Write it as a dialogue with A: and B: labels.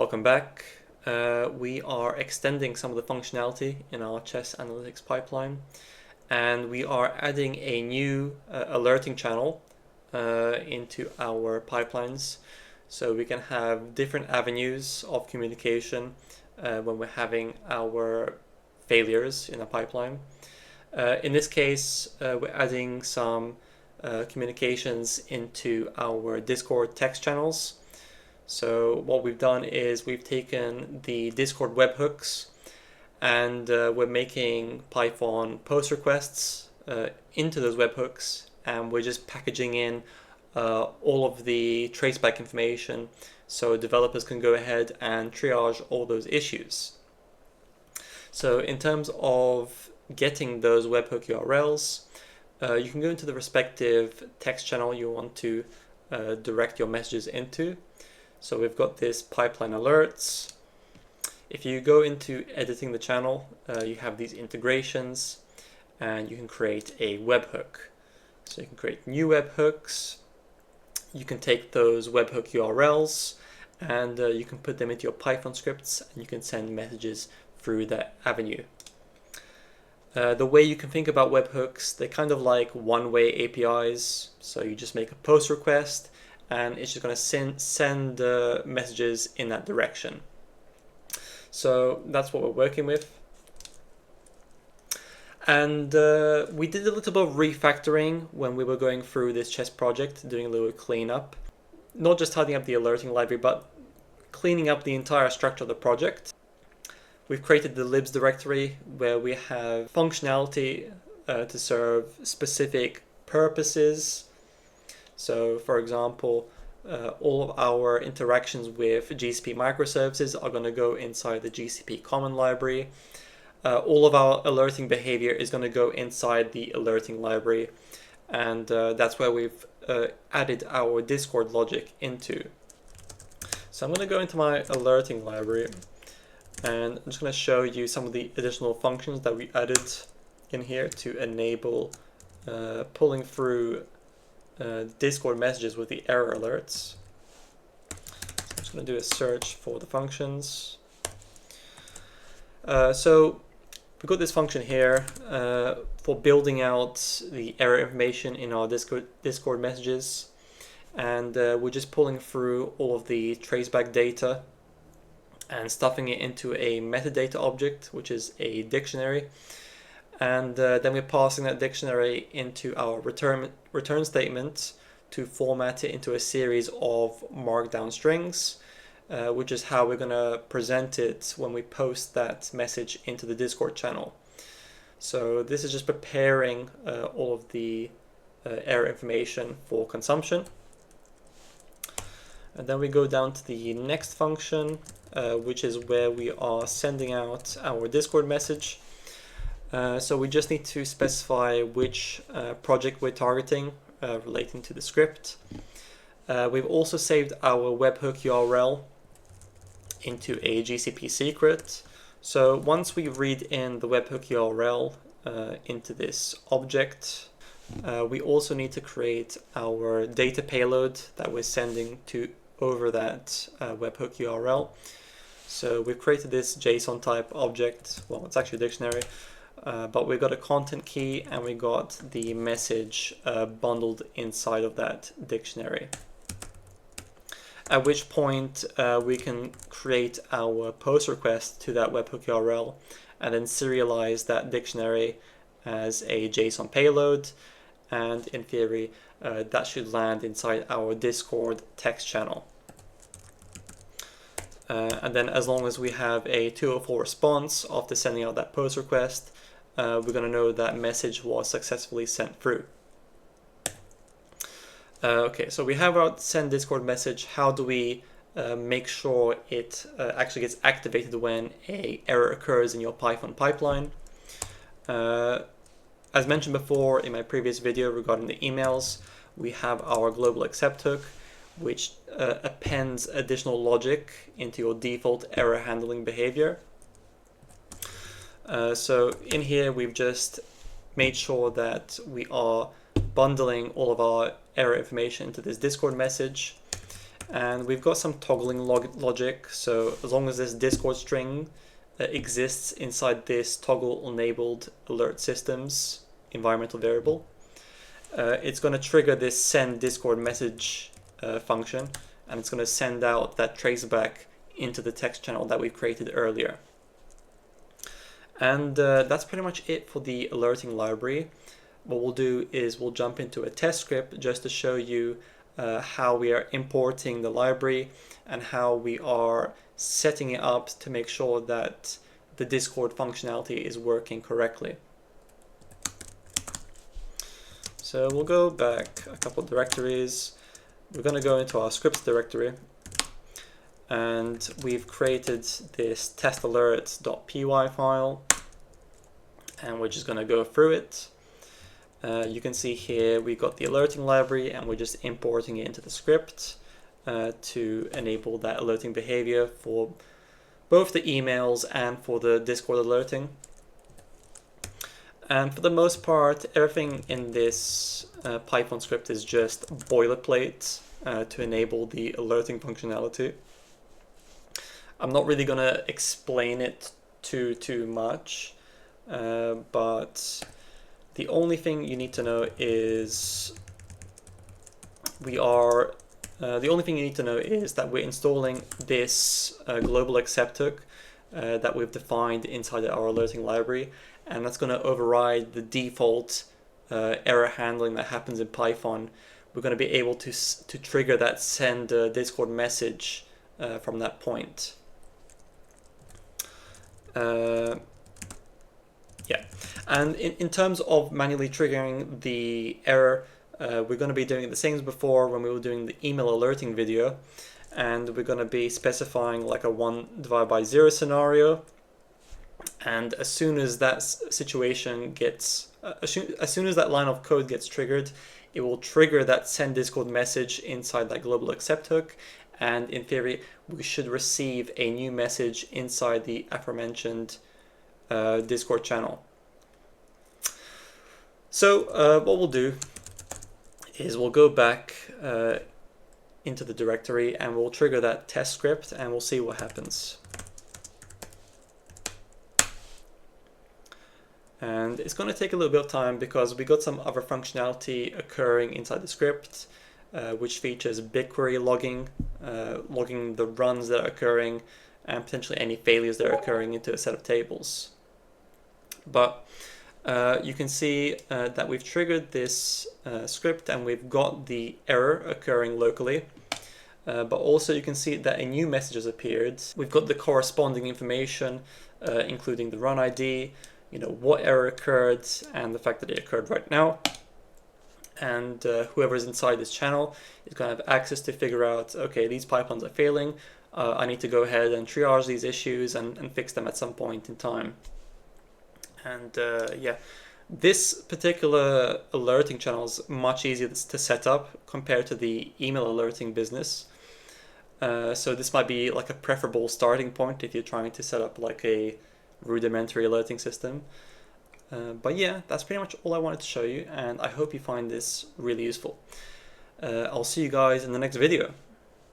A: Welcome back. We are extending some of the functionality in our chess analytics pipeline, and we are adding a new alerting channel into our pipelines, so we can have different avenues of communication when we're having our failures in a pipeline. In this case, we're adding some communications into our Discord text channels. So what we've done is we've taken the Discord webhooks and we're making Python post requests into those webhooks, and we're just packaging in all of the traceback information so developers can go ahead and triage all those issues. So in terms of getting those webhook URLs, you can go into the respective text channel you want to direct your messages into. So we've got this pipeline alerts. If you go into editing the channel, you have these integrations and you can create a webhook. So you can create new webhooks. You can take those webhook URLs and you can put them into your Python scripts and you can send messages through that avenue. The way you can think about webhooks, they're kind of like one-way APIs. So you just make a post request and it's just going to send messages in that direction. So that's what we're working with. And we did a little bit of refactoring when we were going through this chess project, doing a little cleanup. Not just tidying up the alerting library, but cleaning up the entire structure of the project. We've created the libs directory where we have functionality to serve specific purposes. So for example, all of our interactions with GCP microservices are going to go inside the GCP common library. All of our alerting behavior is going to go inside the alerting library. And that's where we've added our Discord logic into. So I'm going to go into my alerting library and I'm just going to show you some of the additional functions that we added in here to enable pulling through Discord messages with the error alerts. So I'm just going to do a search for the functions. So we've got this function here for building out the error information in our Discord messages, and we're just pulling through all of the traceback data and stuffing it into a metadata object, which is a dictionary. And then we're passing that dictionary into our return statement to format it into a series of markdown strings, which is how we're going to present it when we post that message into the Discord channel. So this is just preparing all of the error information for consumption. And then we go down to the next function, which is where we are sending out our Discord message. So we just need to specify which project we're targeting relating to the script. We've also saved our webhook URL into a GCP secret. So once we read in the webhook URL into this object, we also need to create our data payload that we're sending to over that webhook URL. So we've created this JSON type object. Well, it's actually a dictionary. But we've got a content key and we got the message bundled inside of that dictionary. At which point we can create our post request to that webhook URL and then serialize that dictionary as a JSON payload. And in theory, that should land inside our Discord text channel. And then as long as we have a 204 response after sending out that post request, we're going to know that message was successfully sent through. Okay, so we have our send Discord message. How do we make sure it actually gets activated when an error occurs in your Python pipeline? As mentioned before in my previous video regarding the emails, we have our global accept hook, which appends additional logic into your default error handling behavior. So in here, we've just made sure that we are bundling all of our error information into this Discord message. and we've got some toggling logic. So as long as this Discord string exists inside this toggle enabled alert systems environmental variable, it's going to trigger this send Discord message function, and it's going to send out that traceback into the text channel that we created earlier. And that's pretty much it for the alerting library. What we'll do is we'll jump into a test script just to show you how we are importing the library and how we are setting it up to make sure that the Discord functionality is working correctly. So we'll go back a couple of directories. We're going to go into our scripts directory, and we've created this testalert.py file, and we're just going to go through it. You can see here we've got the alerting library, and we're just importing it into the script to enable that alerting behavior for both the emails and for the Discord alerting. And for the most part, everything in this Python script is just boilerplate to enable the alerting functionality. I'm not really going to explain it too much, but the only thing you need to know is that we're installing this global accept hook that we've defined inside our alerting library, and that's going to override the default error handling that happens in Python. We're going to be able to trigger that send Discord message from that point. Yeah, and in terms of manually triggering the error, we're going to be doing the same as before when we were doing the email alerting video, and we're going to be specifying like a 1/0 scenario. And as soon as that situation gets, as soon as that line of code gets triggered, it will trigger that send Discord message inside that global accept hook. And in theory, we should receive a new message inside the aforementioned Discord channel. So what we'll do is we'll go back into the directory and we'll trigger that test script, and we'll see what happens. And it's going to take a little bit of time because we got some other functionality occurring inside the script, which features BigQuery logging, logging the runs that are occurring and potentially any failures that are occurring into a set of tables. But you can see that we've triggered this script and we've got the error occurring locally. But also you can see that a new message has appeared. We've got the corresponding information, including the run ID, what error occurred and the fact that it occurred right now. And whoever is inside this channel is going to have access to figure out, okay, these pipelines are failing. I need to go ahead and triage these issues and fix them at some point in time. And yeah, this particular alerting channel is much easier to set up compared to the email alerting business. So this might be like a preferable starting point if you're trying to set up like a rudimentary alerting system. But yeah, that's pretty much all I wanted to show you, and I hope you find this really useful. I'll see you guys in the next video.